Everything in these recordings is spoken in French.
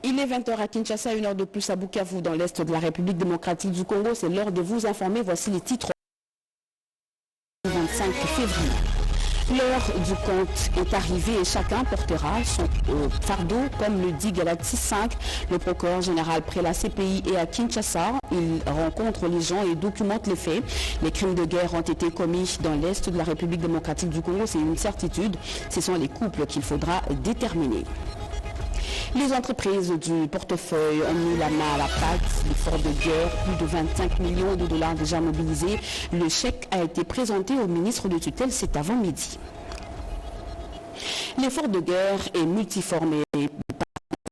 Il est 20 h à Kinshasa, 1 heure de plus à Bukavu, dans l'est de la République démocratique du Congo. C'est l'heure de vous informer. Voici les titres. 25 février. L'heure du compte est arrivée et chacun portera son fardeau, comme le dit Galatie 5. Le procureur général près la CPI est à Kinshasa. Il rencontre les gens et documente les faits. Les crimes de guerre ont été commis dans l'est de la République démocratique du Congo. C'est une certitude. Ce sont les couples qu'il faudra déterminer. Les entreprises du portefeuille ont mis la main à la pâte. L'effort de guerre, plus de 25 millions de dollars déjà mobilisés. Le chèque a été présenté au ministre de tutelle cet avant-midi. L'effort de guerre est multiforme et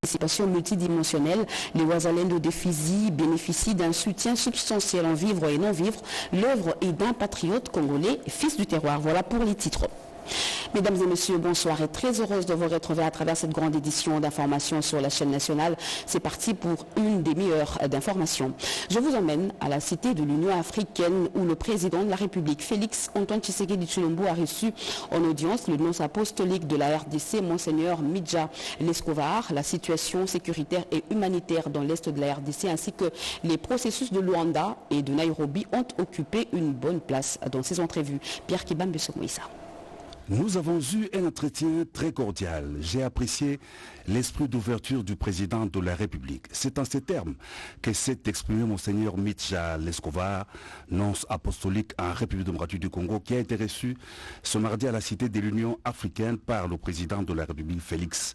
participation multidimensionnelle. Les Ouazalendo de Fizi bénéficient d'un soutien substantiel en vivre et non vivre. L'œuvre est d'un patriote congolais, fils du terroir. Voilà pour les titres. Mesdames et messieurs, bonsoir et très heureuse de vous retrouver à travers cette grande édition d'information sur la chaîne nationale. C'est parti pour une demi-heure d'information. Je vous emmène à la cité de l'Union africaine où le président de la République, Félix Antoine Tshisekedi Tshilombo, a reçu en audience le nonce apostolique de la RDC, Monseigneur Midja Lescovar. La situation sécuritaire et humanitaire dans l'est de la RDC ainsi que les processus de Luanda et de Nairobi ont occupé une bonne place dans ces entrevues. Pierre Kibambe Somoïsa. Nous avons eu un entretien très cordial. J'ai apprécié l'esprit d'ouverture du président de la République. C'est en ces termes que s'est exprimé Monseigneur Midja Lescovar, nonce apostolique en République démocratique du Congo, qui a été reçu ce mardi à la Cité de l'Union africaine par le président de la République, Félix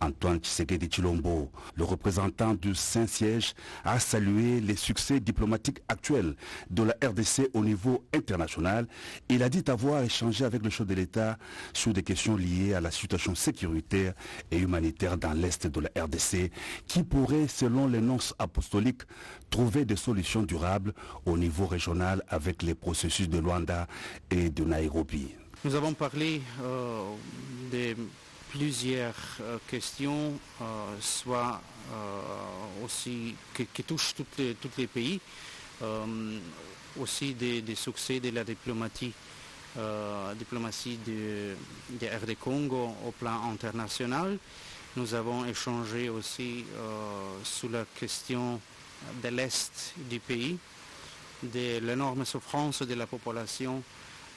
Antoine Tshisekedi Tshilombo. Le représentant du Saint-Siège a salué les succès diplomatiques actuels de la RDC au niveau international. Il a dit avoir échangé avec le chef de l'État sur des questions liées à la situation sécuritaire et humanitaire dans l'est de la RDC qui pourrait, selon les nonces apostoliques, trouver des solutions durables au niveau régional avec les processus de Luanda et de Nairobi. Nous avons parlé de plusieurs questions, soit aussi qui touchent tous les pays, aussi des succès de la diplomatie de RD Congo au plan international. Nous avons échangé aussi sur la question de l'Est du pays, de l'énorme souffrance de la population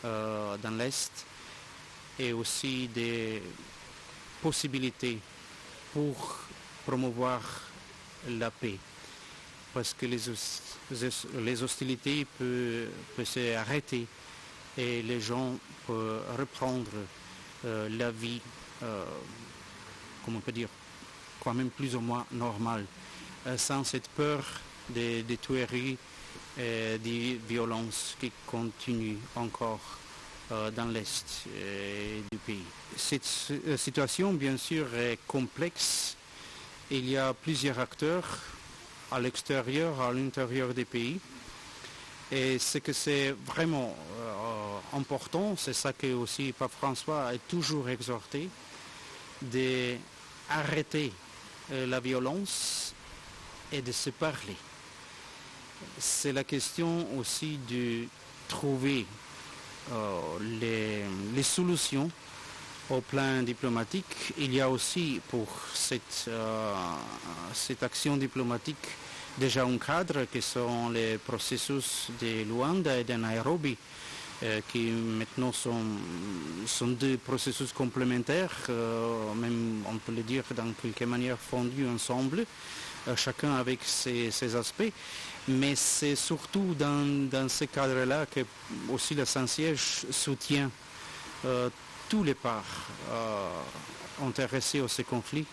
dans l'Est et aussi des possibilités pour promouvoir la paix. Parce que les hostilités peuvent s'arrêter et les gens peuvent reprendre la vie, comme on peut dire, quand même plus ou moins normale, sans cette peur des tueries et des violences qui continuent encore dans l'est du pays. Cette situation, bien sûr, est complexe. Il y a plusieurs acteurs à l'extérieur, à l'intérieur des pays. Et ce que c'est vraiment important, c'est ça que aussi Pape François a toujours exhorté, d'arrêter la violence et de se parler. C'est la question aussi de trouver les solutions au plan diplomatique. Il y a aussi pour cette action diplomatique déjà un cadre qui sont les processus de Luanda et de Nairobi, qui maintenant sont deux processus complémentaires, même on peut le dire dans quelque manière fondus ensemble, chacun avec ses aspects. Mais c'est surtout dans ce cadre-là que aussi le Saint-Siège soutient tous les parts intéressés à ce conflit,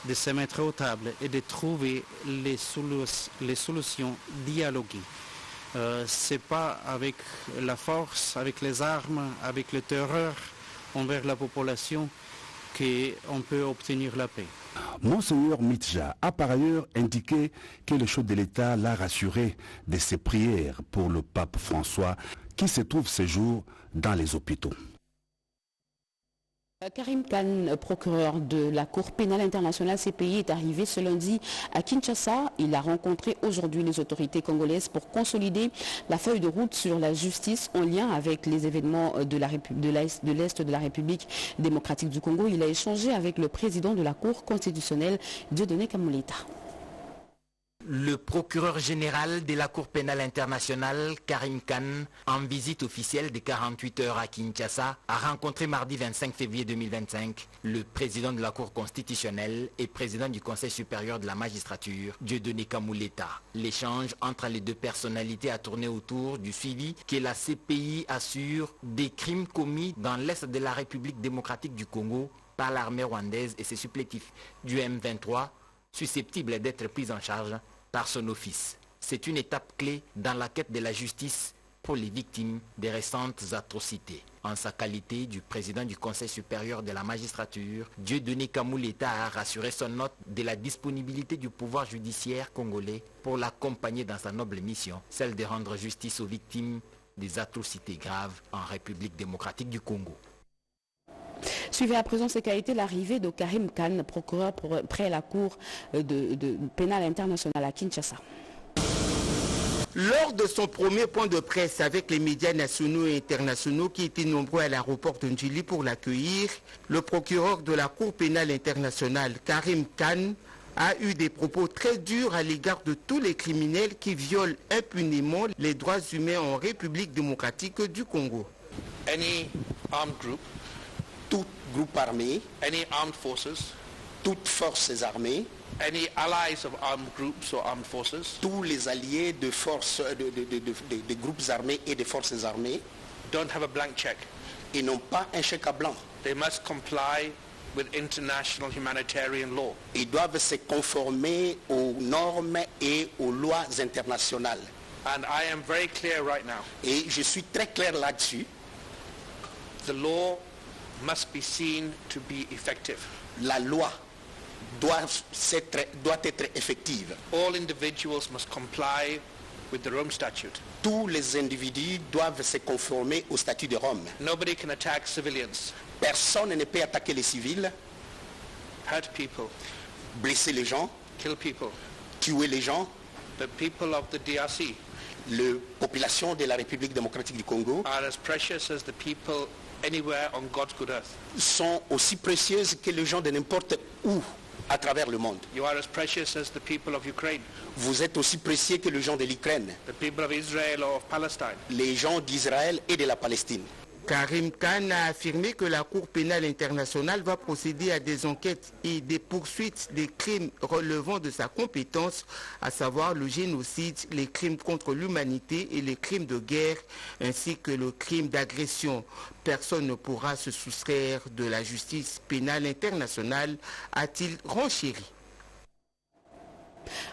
de se mettre aux tables et de trouver les solutions dialoguées. Ce n'est pas avec la force, avec les armes, avec le terreur envers la population qu'on peut obtenir la paix. Monseigneur Midja a par ailleurs indiqué que le chef de l'État l'a rassuré de ses prières pour le pape François qui se trouve ce jour dans les hôpitaux. Karim Khan, procureur de la Cour pénale internationale CPI, est arrivé ce lundi à Kinshasa. Il a rencontré aujourd'hui les autorités congolaises pour consolider la feuille de route sur la justice en lien avec les événements de l'Est de la République démocratique du Congo. Il a échangé avec le président de la Cour constitutionnelle, Dieudonné Kamuleta. Le procureur général de la Cour pénale internationale, Karim Khan, en visite officielle de 48 heures à Kinshasa, a rencontré mardi 25 février 2025 le président de la Cour constitutionnelle et président du Conseil supérieur de la magistrature, Dieudonné Kamuleta. L'échange entre les deux personnalités a tourné autour du suivi que la CPI assure des crimes commis dans l'Est de la République démocratique du Congo par l'armée rwandaise et ses supplétifs du M23, susceptibles d'être pris en charge par son office. C'est une étape clé dans la quête de la justice pour les victimes des récentes atrocités. En sa qualité du président du Conseil supérieur de la magistrature, Dieudonné Kamuleta a rassuré son hôte de la disponibilité du pouvoir judiciaire congolais pour l'accompagner dans sa noble mission, celle de rendre justice aux victimes des atrocités graves en République démocratique du Congo. Suivez à présent ce qu'a été l'arrivée de Karim Khan, procureur près la Cour pénale internationale à Kinshasa. Lors de son premier point de presse avec les médias nationaux et internationaux qui étaient nombreux à l'aéroport de Njili pour l'accueillir, le procureur de la Cour pénale internationale, Karim Khan, a eu des propos très durs à l'égard de tous les criminels qui violent impunément les droits humains en République démocratique du Congo. Any armed group, tout groupe armé, any armed forces, toutes forces armées, any allies of armed groups or armed forces, tous les alliés de forces, de groupes armés et de forces armées, don't have a blank check. Ils n'ont pas un chèque à blanc. They must comply with international humanitarian law. Ils doivent se conformer aux normes et aux lois internationales. And I am very clear right now. Et je suis très clair là-dessus. The law must be seen to be effective. La loi doit être effective. All individuals must comply with the Rome Statute. Tous les individus doivent se conformer au statut de Rome. Nobody can attack civilians. Personne ne peut attaquer les civils, Hurt people, blesser les gens, kill people. tuer les gens. The people of the DRC Les populations de la République démocratique du Congo are as precious as the people anywhere on God's good earth. sont aussi précieuses que les gens de n'importe où à travers le monde. You are as precious as the people of Ukraine, Vous êtes aussi précieux que les gens de l'Ukraine, the people of Israel or of Palestine. les gens d'Israël et de la Palestine. Karim Khan a affirmé que la Cour pénale internationale va procéder à des enquêtes et des poursuites des crimes relevant de sa compétence, à savoir le génocide, les crimes contre l'humanité et les crimes de guerre, ainsi que le crime d'agression. Personne ne pourra se soustraire de la justice pénale internationale, a-t-il renchéri.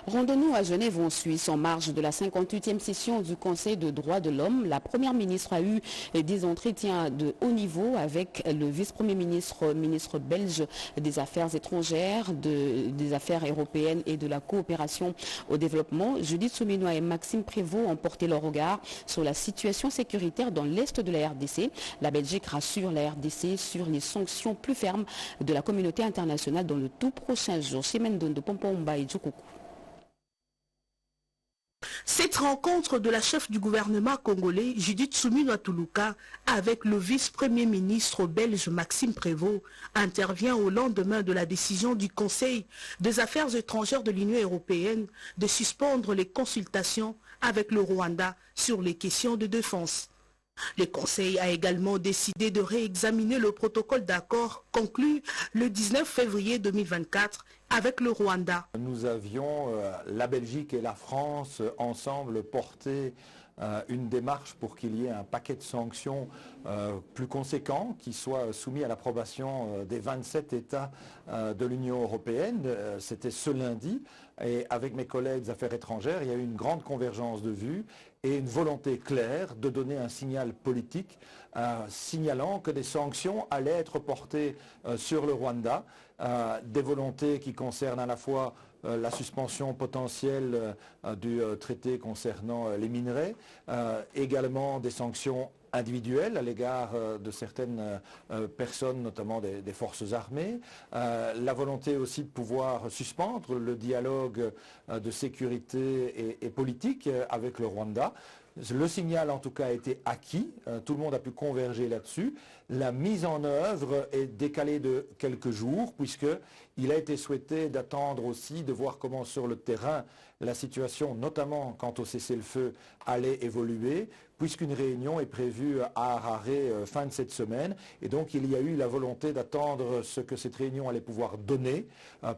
Rendons-nous à Genève en Suisse en marge de la 58e session du Conseil de droits de l'homme. La première ministre a eu des entretiens de haut niveau avec le vice-premier ministre, ministre belge des Affaires étrangères, des Affaires européennes et de la coopération au développement. Judith Souminois et Maxime Prévost ont porté leur regard sur la situation sécuritaire dans l'Est de la RDC. La Belgique rassure la RDC sur les sanctions plus fermes de la communauté internationale dans le tout prochain jour. Chimendondo Pompomba et Djoukoukou. Cette rencontre de la chef du gouvernement congolais, Judith Souminois Toulouka, avec le vice-premier ministre belge Maxime Prévost, intervient au lendemain de la décision du Conseil des affaires étrangères de l'Union européenne de suspendre les consultations avec le Rwanda sur les questions de défense. Le Conseil a également décidé de réexaminer le protocole d'accord conclu le 19 février 2024 avec le Rwanda. Nous avions, la Belgique et la France, ensemble porté une démarche pour qu'il y ait un paquet de sanctions plus conséquent qui soit soumis à l'approbation des 27 États de l'Union européenne. C'était ce lundi et avec mes collègues des affaires étrangères, il y a eu une grande convergence de vues et une volonté claire de donner un signal politique signalant que des sanctions allaient être portées sur le Rwanda, des volontés qui concernent à la fois la suspension potentielle du traité concernant les minerais, également des sanctions individuelle à l'égard de certaines personnes, notamment des forces armées, la volonté aussi de pouvoir suspendre le dialogue de sécurité et politique avec le Rwanda. Le signal en tout cas a été acquis, tout le monde a pu converger là-dessus. La mise en œuvre est décalée de quelques jours puisqu'il a été souhaité d'attendre aussi, de voir comment sur le terrain la situation, notamment quant au cessez-le-feu, allait évoluer, puisqu'une réunion est prévue à Harare fin de cette semaine. Et donc il y a eu la volonté d'attendre ce que cette réunion allait pouvoir donner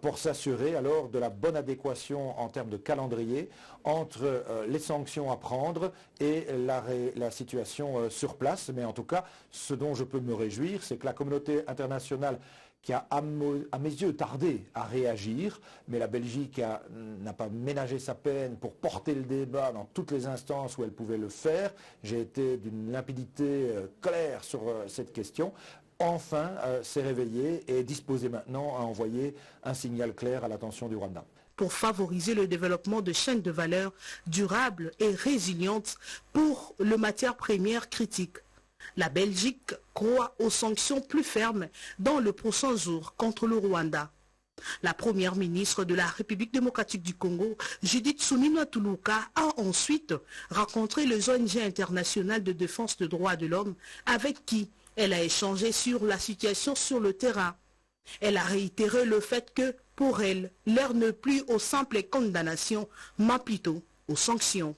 pour s'assurer alors de la bonne adéquation en termes de calendrier entre les sanctions à prendre et la situation sur place. Mais en tout cas, ce dont je peux me réjouir, c'est que la communauté internationale qui a, à mes yeux, tardé à réagir, mais la Belgique n'a pas ménagé sa peine pour porter le débat dans toutes les instances où elle pouvait le faire. J'ai été d'une limpidité claire sur cette question. Enfin, s'est réveillé et est disposé maintenant à envoyer un signal clair à l'attention du Rwanda. Pour favoriser le développement de chaînes de valeur durables et résilientes pour les matières premières critiques. La Belgique croit aux sanctions plus fermes dans le prochain jour contre le Rwanda. La première ministre de la République démocratique du Congo, Judith Suminwa Tuluka, a ensuite rencontré les ONG internationales de défense des droits de l'homme avec qui elle a échangé sur la situation sur le terrain. Elle a réitéré le fait que, pour elle, l'heure n'est plus aux simples condamnations, mais plutôt aux sanctions.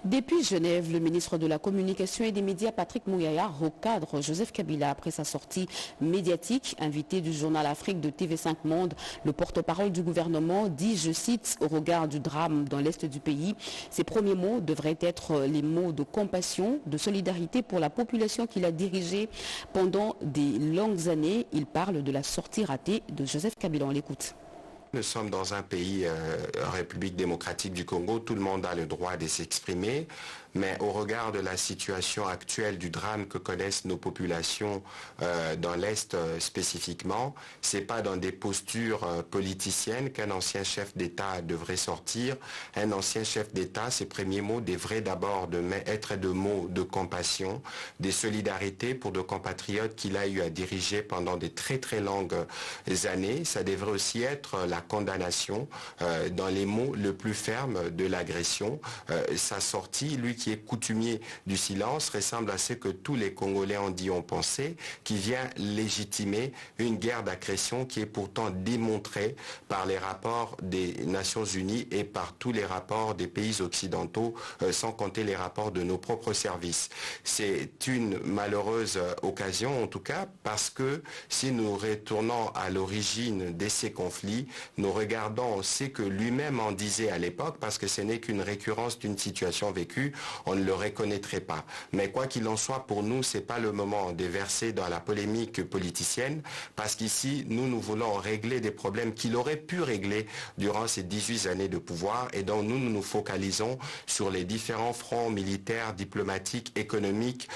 Depuis Genève, le ministre de la Communication et des Médias, Patrick Mouyaya, recadre Joseph Kabila après sa sortie médiatique. Invité du journal Afrique de TV5 Monde, le porte-parole du gouvernement dit, je cite, au regard du drame dans l'est du pays, ses premiers mots devraient être les mots de compassion, de solidarité pour la population qu'il a dirigée pendant des longues années. Il parle de la sortie ratée de Joseph Kabila. On l'écoute. Nous sommes dans un pays, République démocratique du Congo, tout le monde a le droit de s'exprimer, mais au regard de la situation actuelle du drame que connaissent nos populations dans l'Est spécifiquement, c'est pas dans des postures politiciennes qu'un ancien chef d'État devrait sortir. Un ancien chef d'État, ses premiers mots devraient d'abord être de mots de compassion, de solidarité pour nos compatriotes qu'il a eu à diriger pendant des très très longues années. Ça devrait aussi être la condamnation dans les mots le plus fermes de l'agression. Sa sortie, lui qui est coutumier du silence, ressemble à ce que tous les Congolais ont pensé, qui vient légitimer une guerre d'agression qui est pourtant démontrée par les rapports des Nations Unies et par tous les rapports des pays occidentaux, sans compter les rapports de nos propres services. C'est une malheureuse occasion, en tout cas, parce que si nous retournons à l'origine de ces conflits, nous regardons ce que lui-même en disait à l'époque, parce que ce n'est qu'une récurrence d'une situation vécue, on ne le reconnaîtrait pas. Mais quoi qu'il en soit, pour nous, ce n'est pas le moment de verser dans la polémique politicienne, parce qu'ici, nous voulons régler des problèmes qu'il aurait pu régler durant ces 18 années de pouvoir, et donc nous nous focalisons sur les différents fronts militaires, diplomatiques, économiques,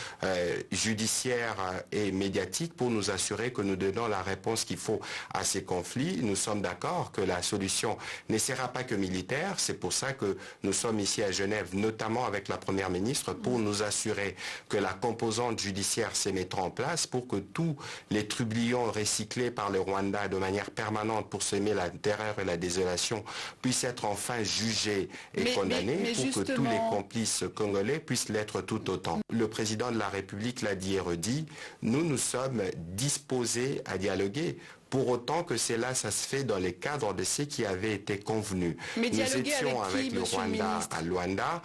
judiciaires et médiatiques pour nous assurer que nous donnons la réponse qu'il faut à ces conflits. Nous sommes d'accord que la solution ne sera pas que militaire. C'est pour ça que nous sommes ici à Genève, notamment avec la Première ministre, pour nous assurer que la composante judiciaire se mettra en place pour que tous les trublions recyclés par le Rwanda de manière permanente pour semer la terreur et la désolation puissent être enfin jugés et condamnés, pour que tous les complices congolais puissent l'être tout autant. Le président de la République l'a dit et redit, nous sommes disposés à dialoguer. Pour autant que cela, ça se fait dans les cadres de ce qui avait été convenu. Mais nous étions avec le Rwanda à Luanda.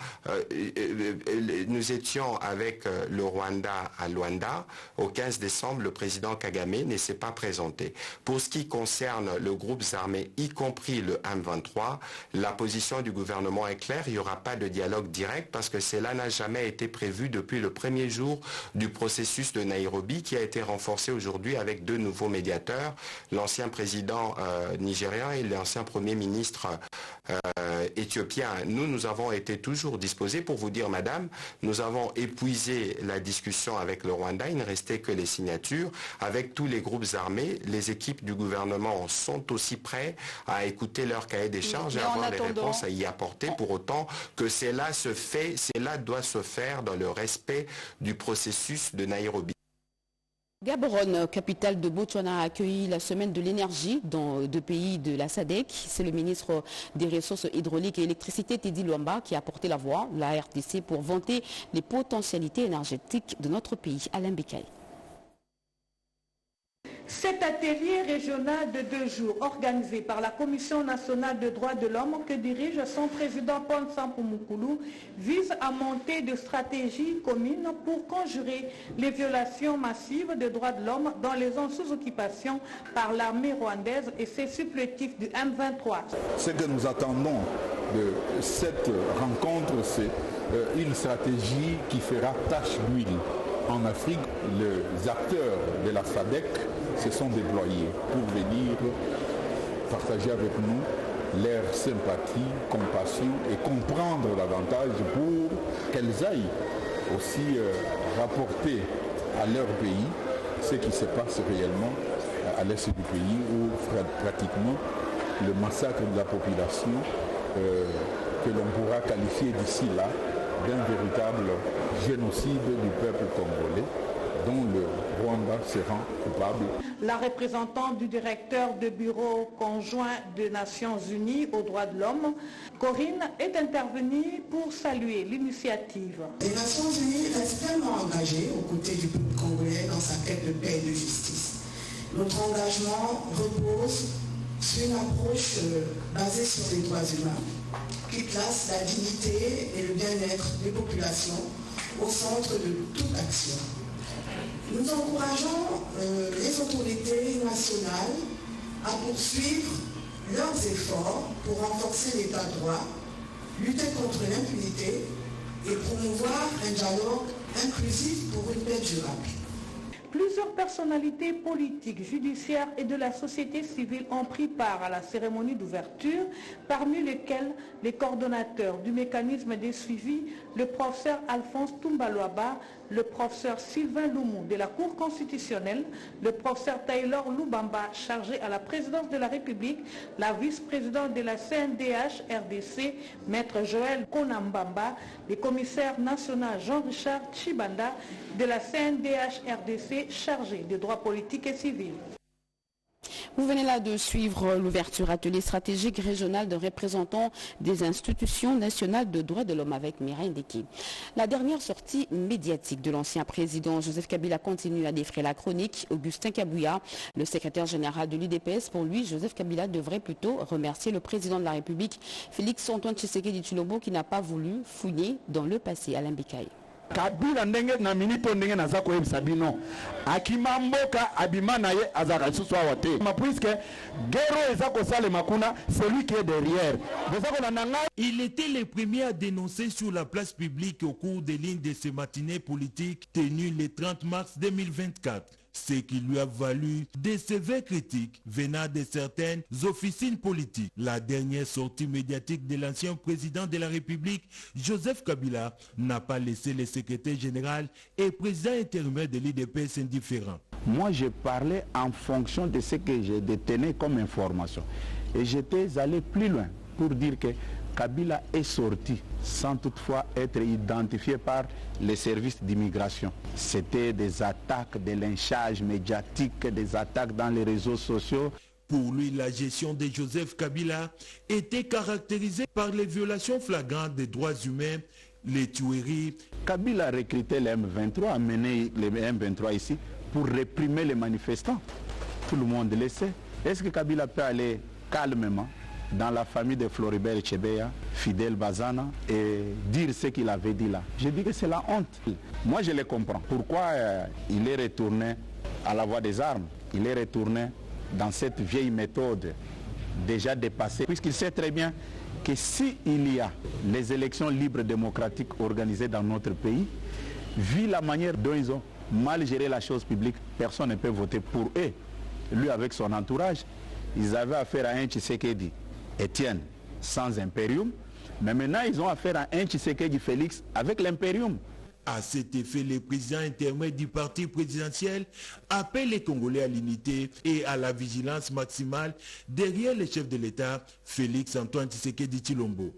Nous étions avec le Rwanda à Luanda. Au 15 décembre, le président Kagame ne s'est pas présenté. Pour ce qui concerne le groupe armé, y compris le M23, la position du gouvernement est claire. Il n'y aura pas de dialogue direct parce que cela n'a jamais été prévu depuis le premier jour du processus de Nairobi qui a été renforcé aujourd'hui avec 2 nouveaux médiateurs l'ancien président nigérien et l'ancien premier ministre éthiopien. Nous avons été toujours disposés pour vous dire, madame, nous avons épuisé la discussion avec le Rwanda, il ne restait que les signatures. Avec tous les groupes armés, les équipes du gouvernement sont aussi prêts à écouter leur cahier des charges et avoir les réponses à y apporter, pour autant que cela doit se faire dans le respect du processus de Nairobi. Gaborone, capitale de Botswana, a accueilli la semaine de l'énergie dans deux pays de la SADC. C'est le ministre des Ressources hydrauliques et électricité, Teddy Luamba, qui a porté la voix, la RDC, pour vanter les potentialités énergétiques de notre pays. Alain Bikaï. Cet atelier régional de 2 jours, organisé par la Commission nationale des droits de l'homme que dirige son président Paul Sampoumoukoulou, vise à monter de stratégies communes pour conjurer les violations massives des droits de l'homme dans les zones sous occupation par l'armée rwandaise et ses supplétifs du M23. Ce que nous attendons de cette rencontre, c'est une stratégie qui fera tache d'huile. En Afrique, les acteurs de la SADC se sont déployés pour venir partager avec nous leur sympathie, compassion et comprendre davantage pour qu'elles aillent aussi rapporter à leur pays ce qui se passe réellement à l'est du pays où pratiquement le massacre de la population que l'on pourra qualifier d'ici là d'un véritable génocide du peuple congolais dont le Rwanda se rend coupable. La représentante du directeur de bureau conjoint des Nations Unies aux droits de l'homme, Corinne, est intervenue pour saluer l'initiative. Les Nations Unies restent pleinement engagées aux côtés du peuple congolais dans sa quête de paix et de justice. Notre engagement repose sur une approche basée sur les droits humains qui place la dignité et le bien-être des populations au centre de toute action. Nous encourageons les autorités nationales à poursuivre leurs efforts pour renforcer l'état de droit, lutter contre l'impunité et promouvoir un dialogue inclusif pour une paix durable. Plusieurs personnalités politiques, judiciaires et de la société civile ont pris part à la cérémonie d'ouverture, parmi lesquels les coordonnateurs du mécanisme des suivis, le professeur Alphonse Toumbalouaba, le professeur Sylvain Loumou de la Cour constitutionnelle, le professeur Taylor Loubamba, chargé à la présidence de la République, la vice-présidente de la CNDH-RDC, maître Joël Konambamba, le commissaire national Jean-Richard Chibanda de la CNDH-RDC, chargé des droits politiques et civils. Vous venez là de suivre l'ouverture atelier stratégique régional de représentants des institutions nationales de droits de l'homme avec Mireille Ndeki. La dernière sortie médiatique de l'ancien président Joseph Kabila continue à défrayer la chronique. Augustin Kabouya, le secrétaire général de l'UDPS, pour lui, Joseph Kabila devrait plutôt remercier le président de la République, Félix Antoine Tshisekedi Tshilombo, qui n'a pas voulu fouiller dans le passé. Alain Bikaï. Kabila ndenge na minito ndenge naza koyebisa bino akimamboka abimana ye azaka lisusu awa te puisque gero eza kosalema kuna celui qui est derrière. Il était le premier à dénoncer sur la place publique au cours des lignes de ce matinée politique tenu le 30 mars 2024. Ce qui lui a valu des sévères critiques venant de certaines officines politiques. La dernière sortie médiatique de l'ancien président de la République, Joseph Kabila, n'a pas laissé le secrétaire général et président intérimaire de l'UDPS indifférent. Moi, je parlais en fonction de ce que je détenais comme information. Et j'étais allé plus loin pour dire que Kabila est sorti sans toutefois être identifié par les services d'immigration. C'était des attaques, des lynchages médiatiques, des attaques dans les réseaux sociaux. Pour lui, la gestion de Joseph Kabila était caractérisée par les violations flagrantes des droits humains, les tueries. Kabila a recruté les M23, a mené les M23 ici pour réprimer les manifestants. Tout le monde le sait. Est-ce que Kabila peut aller calmement dans la famille de Floribert Chebeya, Fidel Bazana, et dire ce qu'il avait dit là? Je dis que c'est la honte. Moi, je le comprends. Pourquoi il est retourné à la voie des armes? Il est retourné dans cette vieille méthode déjà dépassée, puisqu'il sait très bien que s'il y a les élections libres démocratiques organisées dans notre pays, vu la manière dont ils ont mal géré la chose publique, personne ne peut voter pour eux. lui avec son entourage, ils avaient affaire à un Tshisekedi Étienne sans impérium, mais maintenant ils ont affaire à un Tshisekedi Félix avec l'impérium. À cet effet, le président intermédiaire du parti présidentiel appelle les Congolais à l'unité et à la vigilance maximale derrière le chef de l'État, Félix Antoine Tshisekedi Tshilombo.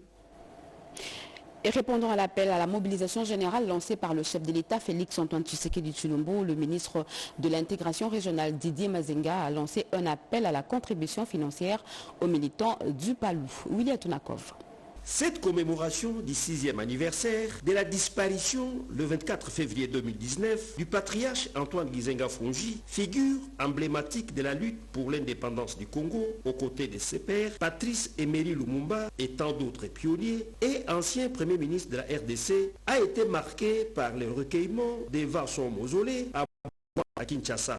Et répondant à l'appel à la mobilisation générale lancée par le chef de l'État, Félix Antoine Tshisekedi Tshilombo, le ministre de l'intégration régionale Didier Mazenga a lancé un appel à la contribution financière aux militants du Palou. William Tunakov. Cette commémoration du 6e anniversaire de la disparition le 24 février 2019 du patriarche Antoine Gizenga Fongi, figure emblématique de la lutte pour l'indépendance du Congo aux côtés de ses pairs, Patrice Emery Lumumba et tant d'autres pionniers et ancien premier ministre de la RDC, a été marquée par le recueillement devant son mausolée à Kinshasa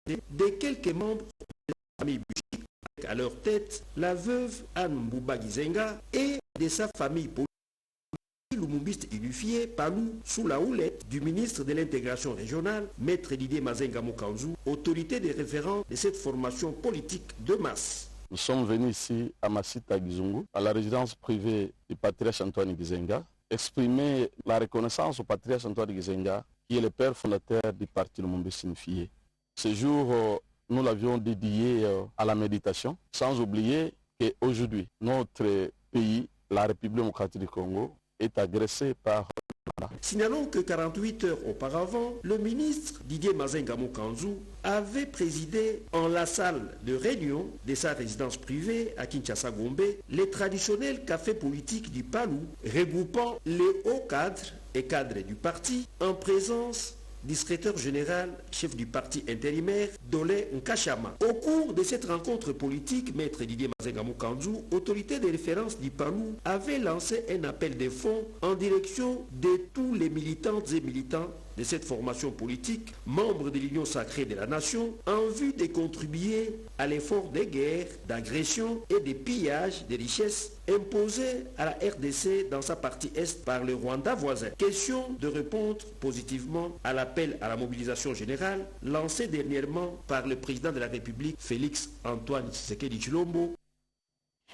de quelques membres de la famille Buchik, avec à leur tête la veuve Anne Mbouba Gizenga et de sa famille politique lumumbiste unifiée Palou sous la houlette du ministre de l'intégration régionale, Maître Didier Mazenga Mokanzu, autorité des référents de cette formation politique de masse. Nous sommes venus ici à Masita Gizungu, à la résidence privée du patriarche Antoine Gizenga, exprimer la reconnaissance au patriarche Antoine Gizenga, qui est le père fondateur du parti lumumbiste unifié. Ce jour, nous l'avions dédié à la méditation, sans oublier qu'aujourd'hui, notre pays, la République démocratique du Congo, est agressée par... Signalons que 48 heures auparavant, le ministre Didier Mazenga Mokanzu avait présidé en la salle de réunion de sa résidence privée à Kinshasa-Gombe les traditionnels cafés politiques du Palou, regroupant les hauts cadres et cadres du parti en présence du secrétaire général, chef du parti intérimaire, Dolé Nkashama. Au cours de cette rencontre politique, Maître Didier Mazenga Mokanzu, autorité de référence du Palou, avait lancé un appel de fonds en direction de tous les militantes et militants de cette formation politique, membres de l'Union sacrée de la nation, en vue de contribuer à l'effort de guerre, d'agression et de pillage des richesses imposées à la RDC dans sa partie Est par le Rwanda voisin. Question de répondre positivement à l'appel à la mobilisation générale lancé dernièrement par le président de la République, Félix Antoine Tshisekedi Tshilombo.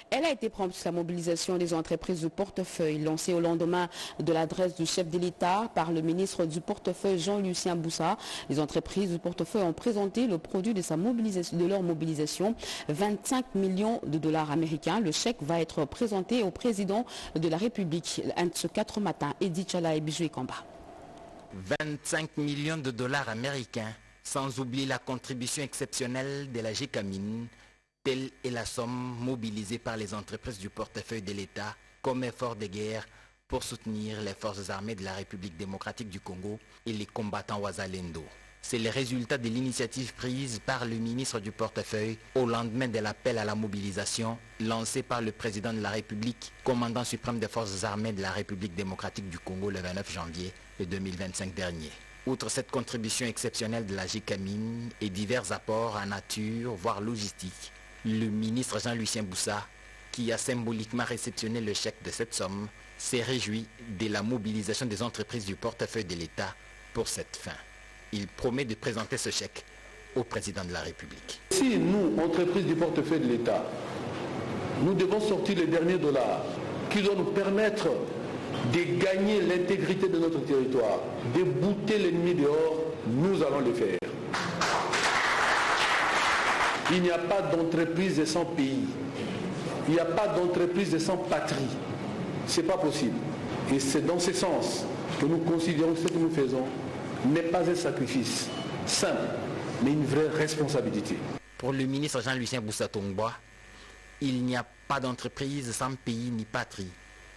Elle a été prompte la mobilisation des entreprises du portefeuille lancée au lendemain de l'adresse du chef de l'État par le ministre du portefeuille Jean-Lucien Boussa. Les entreprises du portefeuille ont présenté le produit de leur mobilisation, 25 millions de dollars américains. Le chèque va être présenté au président de la République ce 4 matin, Edith Chala et Bijou Kamba. 25 millions de dollars américains, sans oublier la contribution exceptionnelle de la GECAMIN. Telle est la somme mobilisée par les entreprises du portefeuille de l'État comme effort de guerre pour soutenir les forces armées de la République démocratique du Congo et les combattants Wazalendo. C'est le résultat de l'initiative prise par le ministre du portefeuille au lendemain de l'appel à la mobilisation lancé par le président de la République, commandant suprême des forces armées de la République démocratique du Congo le 29 janvier 2025 dernier. Outre cette contribution exceptionnelle de la GECAMIN et divers apports en nature, voire logistique, le ministre Jean-Lucien Boussa, qui a symboliquement réceptionné le chèque de cette somme, s'est réjoui de la mobilisation des entreprises du portefeuille de l'État pour cette fin. Il promet de présenter ce chèque au président de la République. Si nous, entreprises du portefeuille de l'État, nous devons sortir les derniers dollars qui doivent nous permettre de gagner l'intégrité de notre territoire, de bouter l'ennemi dehors, nous allons le faire. Il n'y a pas d'entreprise sans pays. Il n'y a pas d'entreprise sans patrie. Ce n'est pas possible. Et c'est dans ce sens que nous considérons que ce que nous faisons n'est pas un sacrifice simple, mais une vraie responsabilité. Pour le ministre Jean-Lucien Boussa Tongboa, il n'y a pas d'entreprise sans pays ni patrie.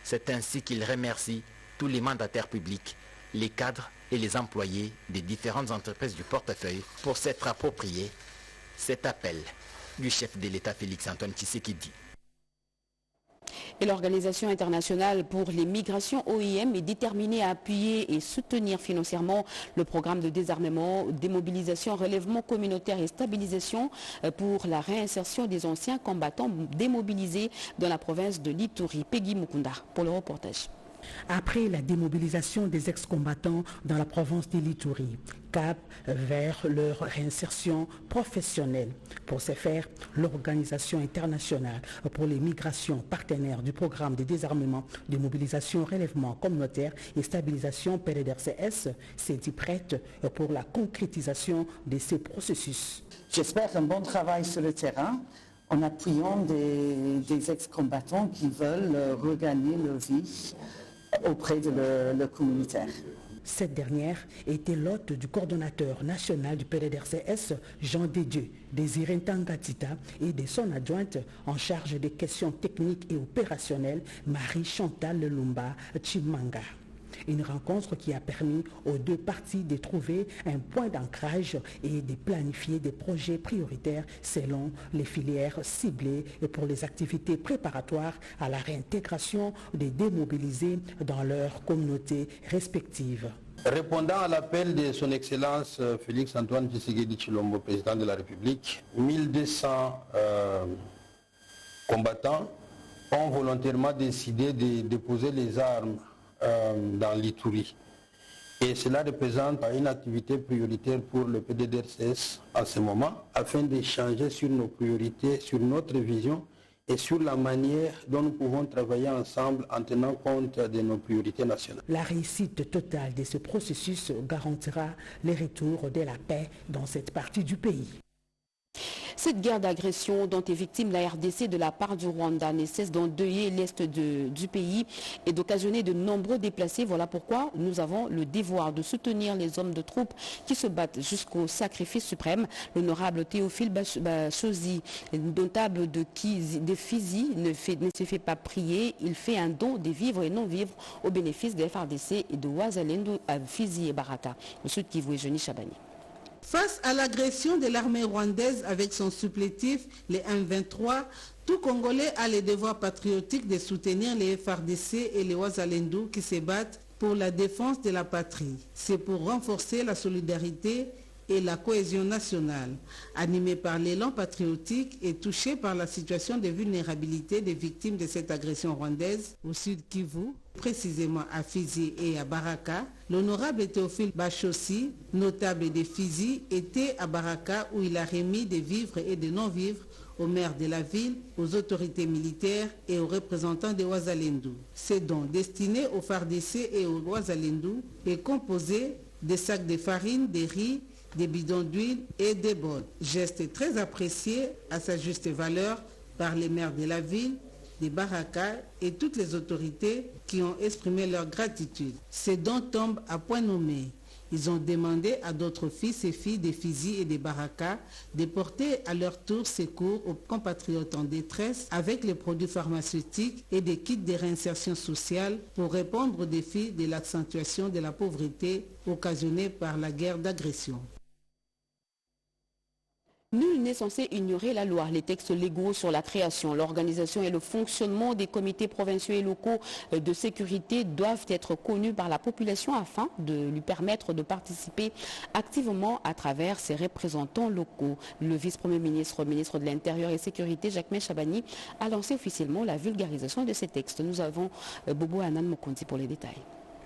C'est ainsi qu'il remercie tous les mandataires publics, les cadres et les employés des différentes entreprises du portefeuille pour s'être appropriés cet appel du chef de l'État Félix Antoine Tshisekedi. Et l'Organisation internationale pour les migrations OIM est déterminée à appuyer et soutenir financièrement le programme de désarmement, démobilisation, relèvement communautaire et stabilisation pour la réinsertion des anciens combattants démobilisés dans la province de l'Ituri. Peggy Mukunda pour le reportage. Après la démobilisation des ex-combattants dans la province de l'Ituri, cap vers leur réinsertion professionnelle. Pour ce faire, l'Organisation internationale pour les migrations, partenaire du programme de désarmement, de mobilisation, relèvement communautaire et stabilisation PDDRCS, s'est dit prête pour la concrétisation de ces processus. J'espère un bon travail sur le terrain en appuyant des ex-combattants qui veulent regagner leur vie auprès de le communautaire. Cette dernière était l'hôte du coordonnateur national du PDDRCS, Jean Dédieu, Désiré Ntangatita, et de son adjointe en charge des questions techniques et opérationnelles, Marie-Chantal Lumba Chimanga. Une rencontre qui a permis aux deux parties de trouver un point d'ancrage et de planifier des projets prioritaires selon les filières ciblées pour les activités préparatoires à la réintégration des démobilisés dans leurs communautés respectives. Répondant à l'appel de son Excellence Félix Antoine Tshisekedi Tshilombo, président de la République, 1200 combattants ont volontairement décidé de déposer les armes dans l'Ituri. Et cela représente une activité prioritaire pour le PDDRCS en ce moment, afin d'échanger sur nos priorités, sur notre vision et sur la manière dont nous pouvons travailler ensemble en tenant compte de nos priorités nationales. La réussite totale de ce processus garantira le retour de la paix dans cette partie du pays. Cette guerre d'agression dont est victime la RDC de la part du Rwanda ne cesse d'endeuiller l'Est du pays et d'occasionner de nombreux déplacés. Voilà pourquoi nous avons le devoir de soutenir les hommes de troupes qui se battent jusqu'au sacrifice suprême. L'honorable Théophile Bachozi, notable de Fizi, ne se fait pas prier. Il fait un don des vivres et non-vivres au bénéfice des FARDC et de Wazalendo à Fizi et Baraka. Au Sud Kivu et Jeuni Chabani. Face à l'agression de l'armée rwandaise avec son supplétif, les M23, tout Congolais a le devoir patriotique de soutenir les FARDC et les Wazalendo qui se battent pour la défense de la patrie. C'est pour renforcer la solidarité et la cohésion nationale. Animé par l'élan patriotique et touché par la situation de vulnérabilité des victimes de cette agression rwandaise au Sud Kivu, précisément à Fizi et à Baraka, l'honorable Théophile Bachozi, notable de Fizi, était à Baraka où il a remis des vivres et des non-vivres au maire de la ville, aux autorités militaires et aux représentants des Wazalendo. Ces dons destinés aux FARDC et aux Wazalendo est composé des sacs de farine, des riz, des bidons d'huile et des bols. Geste très apprécié à sa juste valeur par les maires de la ville, des Baraka et toutes les autorités qui ont exprimé leur gratitude. Ces dons tombent à point nommé. Ils ont demandé à d'autres fils et filles des Fizi et des Baraka de porter à leur tour secours aux compatriotes en détresse avec les produits pharmaceutiques et des kits de réinsertion sociale pour répondre aux défis de l'accentuation de la pauvreté occasionnée par la guerre d'agression. Nul n'est censé ignorer la loi. Les textes légaux sur la création, l'organisation et le fonctionnement des comités provinciaux et locaux de sécurité doivent être connus par la population afin de lui permettre de participer activement à travers ses représentants locaux. Le vice-premier ministre, ministre de l'Intérieur et Sécurité, Jacques Chabani, a lancé officiellement la vulgarisation de ces textes. Nous avons Bobo Anan Mokonti pour les détails.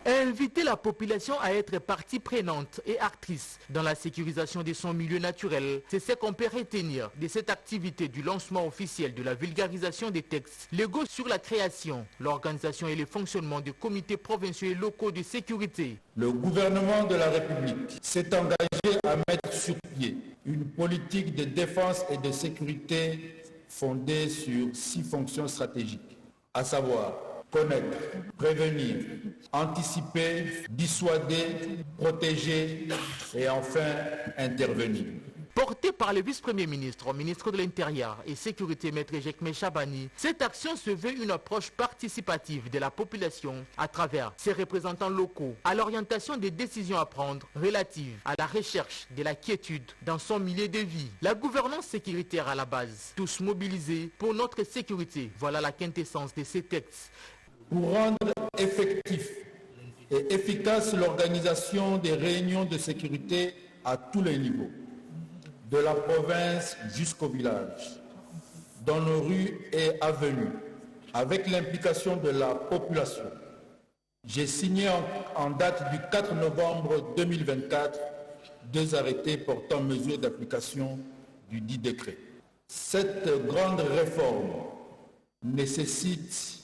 Inviter la population à être partie prenante et actrice dans la sécurisation de son milieu naturel, c'est ce qu'on peut retenir de cette activité du lancement officiel de la vulgarisation des textes légaux sur la création, l'organisation et le fonctionnement des comités provinciaux et locaux de sécurité. Le gouvernement de la République s'est engagé à mettre sur pied une politique de défense et de sécurité fondée sur 6 fonctions stratégiques, à savoir connaître, prévenir, anticiper, dissuader, protéger et enfin intervenir. Porté par le vice-premier ministre, ministre de l'Intérieur et Sécurité, Maître Jacques Chabani, cette action se veut une approche participative de la population à travers ses représentants locaux à l'orientation des décisions à prendre relatives à la recherche de la quiétude dans son milieu de vie. La gouvernance sécuritaire à la base, tous mobilisés pour notre sécurité. Voilà la quintessence de ces textes. Pour rendre effectif et efficace l'organisation des réunions de sécurité à tous les niveaux, de la province jusqu'au village, dans nos rues et avenues, avec l'implication de la population, J'ai signé en date du 4 novembre 2024 2 arrêtés portant mesures d'application du dit décret. Cette grande réforme nécessite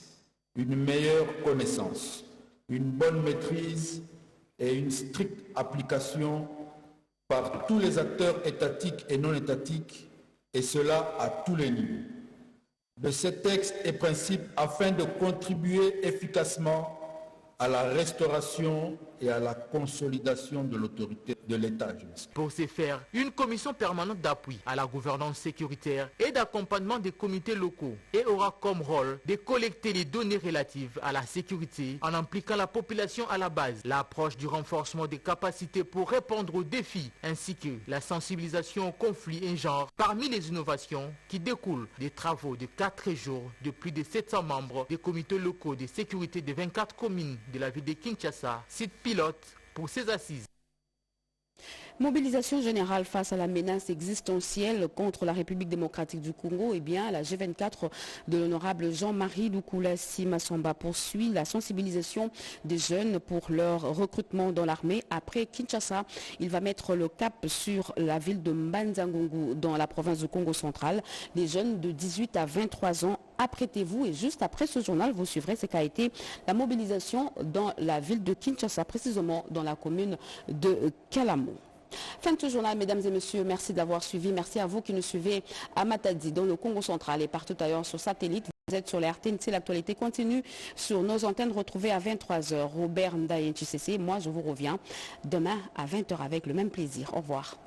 une meilleure connaissance, une bonne maîtrise et une stricte application par tous les acteurs étatiques et non étatiques, et cela à tous les niveaux, de ces textes et principes afin de contribuer efficacement à la restauration et à la consolidation de l'autorité de l'État. Pour ce faire, une commission permanente d'appui à la gouvernance sécuritaire et d'accompagnement des comités locaux et aura comme rôle de collecter les données relatives à la sécurité en impliquant la population à la base, l'approche du renforcement des capacités pour répondre aux défis ainsi que la sensibilisation aux conflits et genres parmi les innovations qui découlent des travaux de 4 jours de plus de 700 membres des comités locaux de sécurité de 24 communes de la ville de Kinshasa, site pilote pour ces assises. Mobilisation générale face à la menace existentielle contre la République démocratique du Congo. Eh bien, la G24 de l'honorable Jean-Marie Lukulasi Massamba poursuit la sensibilisation des jeunes pour leur recrutement dans l'armée. Après Kinshasa, il va mettre le cap sur la ville de Mbanza-Ngungu dans la province du Congo central. Les jeunes de 18 à 23 ans, apprêtez-vous. Et juste après ce journal, vous suivrez ce qu'a été la mobilisation dans la ville de Kinshasa, précisément dans la commune de Kalamo. Fin de ce journal, mesdames et messieurs, merci de l'avoir suivi. Merci à vous qui nous suivez à Matadi, dans le Congo central et partout ailleurs sur satellite. Vous êtes sur la RTNC, l'actualité continue sur nos antennes retrouvées à 23h. Robert Ndaye, moi je vous reviens demain à 20h avec le même plaisir. Au revoir.